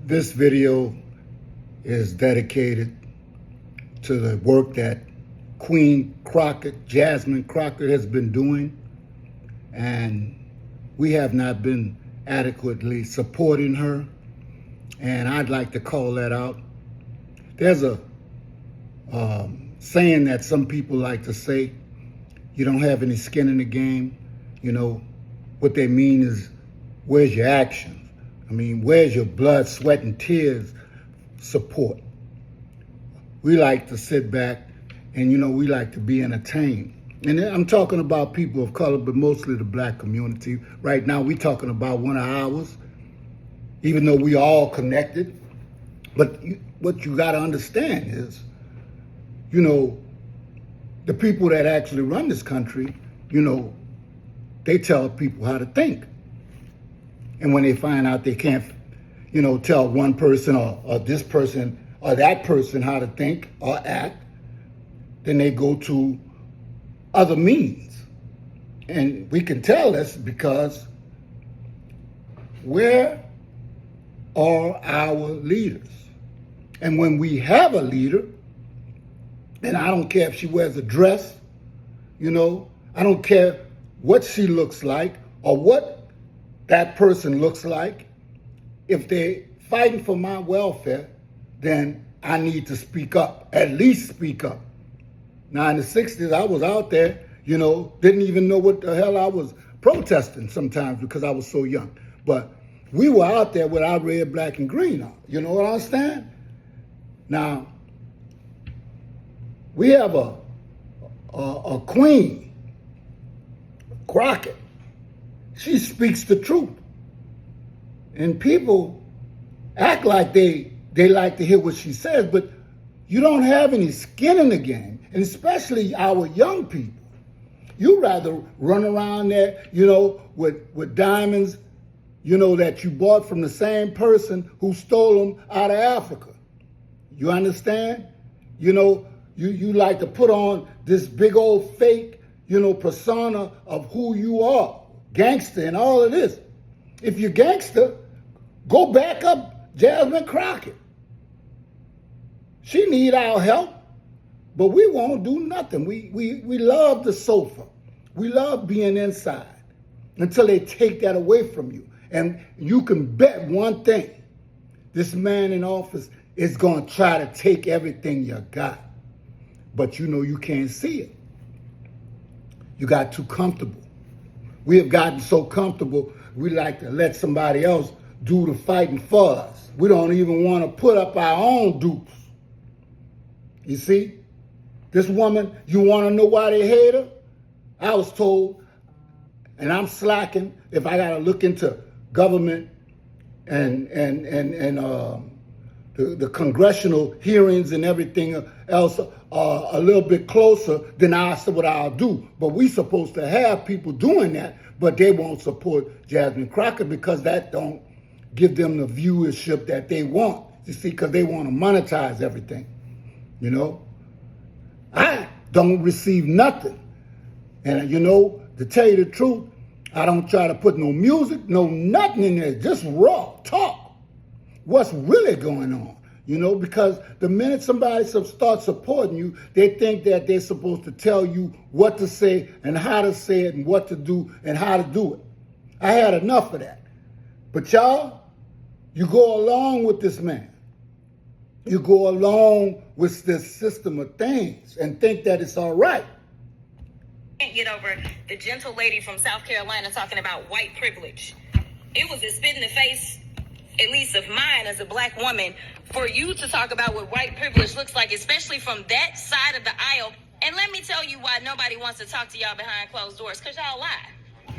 This video is dedicated to the work that Queen Crockett, Jasmine Crockett, has been doing, and we have not been adequately supporting her, and I'd like to call that out. There's a saying that some people like to say, you don't have any skin in the game. You know, what they mean is, where's your actions? I mean, where's your blood, sweat, and tears support? We like to sit back and, we like to be entertained. And I'm talking about people of color, but mostly the black community. Right now, we're talking about one of ours, even though we all connected. But what you got to understand is, the people that actually run this country, they tell people how to think. And when they find out they can't, tell one person or this person or that person how to think or act, then they go to other means. And we can tell this because where are our leaders? And when we have a leader, and I don't care if she wears a dress, I don't care what she looks like or what that person looks like. If they're fighting for my welfare, then I need to speak up, at least speak up. Now, in the 60s, I was out there, didn't even know what the hell I was protesting sometimes because I was so young. But we were out there with our red, black, and green on. You know what I understand? Now, we have a queen, Crockett. She speaks the truth. And people act like they like to hear what she says, but you don't have any skin in the game, and especially our young people. You rather run around there, with diamonds, that you bought from the same person who stole them out of Africa. You understand? You like to put on this big old fake, persona of who you are, gangster and all of this. If you're gangster, go back up Jasmine Crockett. She need our help, but we won't do nothing. We love the sofa. We love being inside until they take that away from you. And you can bet one thing, this man in office is going to try to take everything you got. But you can't see it. You got too comfortable. We have gotten so comfortable, we like to let somebody else do the fighting for us. We don't even want to put up our own dupes. You see? This woman, you want to know why they hate her? I was told, and I'm slacking, if I got to look into government and the congressional hearings and everything else a little bit closer, then I said what I'll do. But we supposed to have people doing that, but they won't support Jasmine Crockett because that don't give them the viewership that they want. You see, because they want to monetize everything. I don't receive nothing. And to tell you the truth, I don't try to put no music, no nothing in there, just raw talk. What's really going on? Because the minute somebody starts supporting you, they think that they're supposed to tell you what to say and how to say it and what to do and how to do it. I had enough of that. But y'all, you go along with this man. You go along with this system of things and think that it's all right. Can't get over the gentle lady from South Carolina talking about white privilege. It was a spit in the face, at least of mine as a black woman, for you to talk about what white privilege looks like, especially from that side of the aisle. And let me tell you why nobody wants to talk to y'all behind closed doors, because y'all lie.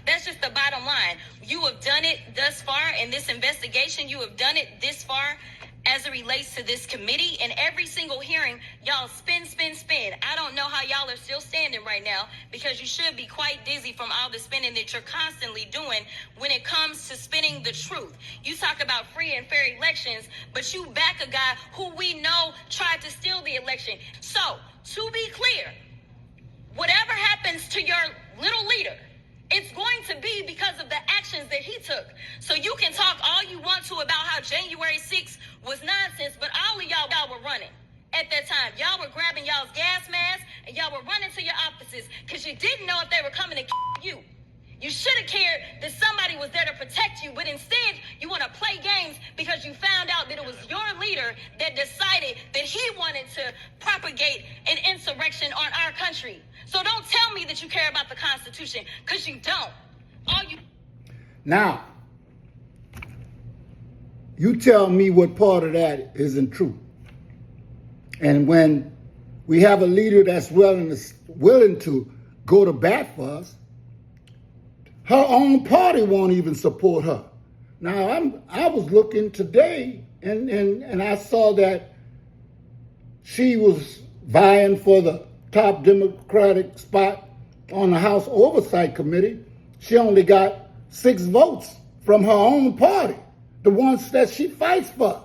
That's just the bottom line. You have done it thus far in this investigation. You have done it this far as it relates to this committee. And every single hearing, y'all spin. I don't know how y'all are still standing right now, because you should be quite dizzy from all the spinning that you're constantly doing when it comes to spinning the truth. You talk about free and fair elections, but you back a guy who we know tried to steal the election. So, to be clear, whatever happens to your little leader, it's going to be because of the actions that he took. So you can talk all you want to about how January 6th instead, you want to play games because you found out that it was your leader that decided that he wanted to propagate an insurrection on our country. So don't tell me that you care about the Constitution, because you don't. Now, you tell me what part of that isn't true. And when we have a leader that's willing to go to bat for us, her own party won't even support her. Now, I was looking today, and I saw that she was vying for the top Democratic spot on the House Oversight Committee. She only got 6 votes from her own party, the ones that she fights for,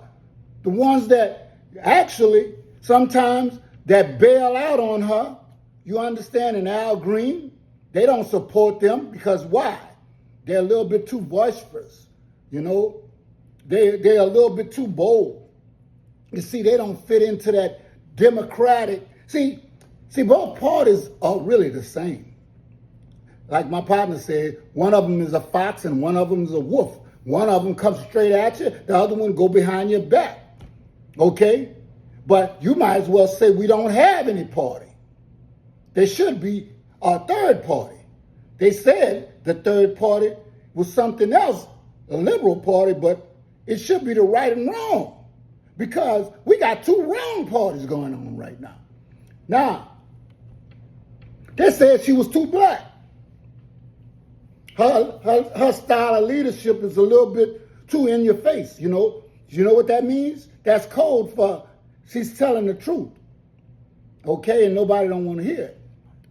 the ones that actually sometimes that bail out on her. You understand? And Al Green, they don't support them because why? They're a little bit too boisterous, you know. They're a little bit too bold. You see, they don't fit into that Democratic. See, both parties are really the same. Like my partner said, one of them is a fox and one of them is a wolf. One of them comes straight at you, the other one go behind your back. Okay? But you might as well say we don't have any party. There should be a third party. They said the third party was something else, a liberal party, but it should be the right and wrong, because we got 2 wrong parties going on right now. Now, they said she was too black. Her style of leadership is a little bit too in your face, you know. You know what that means? That's code for she's telling the truth. Okay, and nobody don't want to hear it.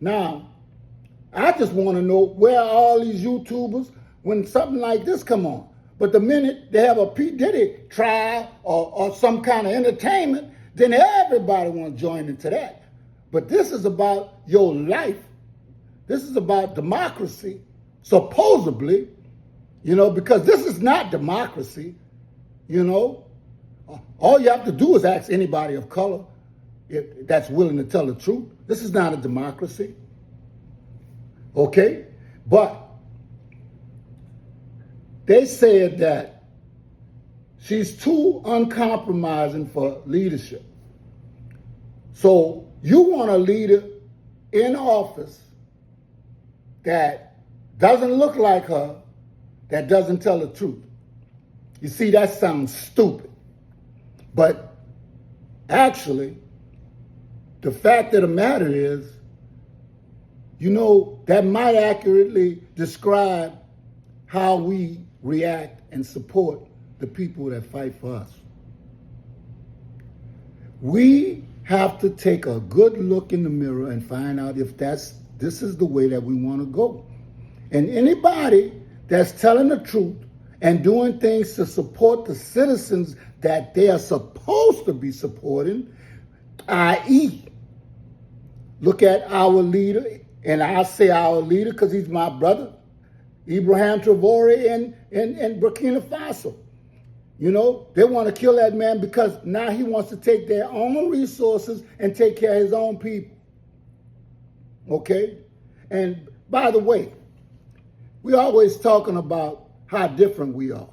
Now, I just want to know where are all these YouTubers when something like this come on. But the minute they have a P. Diddy trial or some kind of entertainment, then everybody want to join into that. But this is about your life. This is about democracy, supposedly, you know, because this is not democracy, you know. All you have to do is ask anybody of color that's willing to tell the truth. This is not a democracy. Okay? But they said that she's too uncompromising for leadership. So you want a leader in office that doesn't look like her, that doesn't tell the truth. You see, that sounds stupid. But actually, the fact of the matter is, you know, that might accurately describe how we react and support the people that fight for us. We have to take a good look in the mirror and find out if this is the way that we want to go. And anybody that's telling the truth and doing things to support the citizens that they are supposed to be supporting, i.e., look at our leader, and I say our leader because he's my brother, Ibrahim Traore in Burkina Faso. You know, they want to kill that man because now he wants to take their own resources and take care of his own people. Okay? And by the way, we're always talking about how different we are.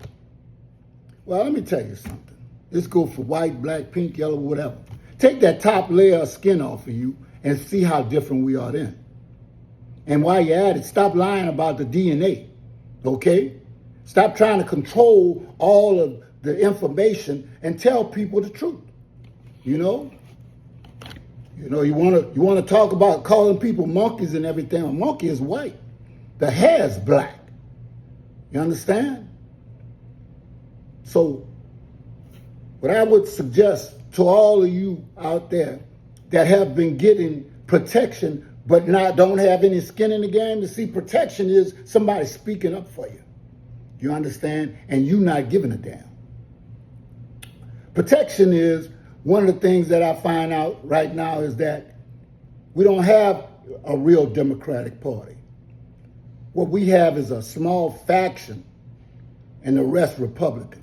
Well, let me tell you something. Let's go for white, black, pink, yellow, whatever. Take that top layer of skin off of you and see how different we are then. And while you're at it, stop lying about the DNA, okay? Stop trying to control all of the information and tell people the truth. You know you want to talk about calling people monkeys and everything. A monkey is white. The hair is black. You understand? So what I would suggest to all of you out there that have been getting protection but don't have any skin in the game, to see protection is somebody speaking up for you. You understand? And you not giving a damn. Protection is one of the things that I find out right now is that we don't have a real Democratic Party. What we have is a small faction and the rest Republican.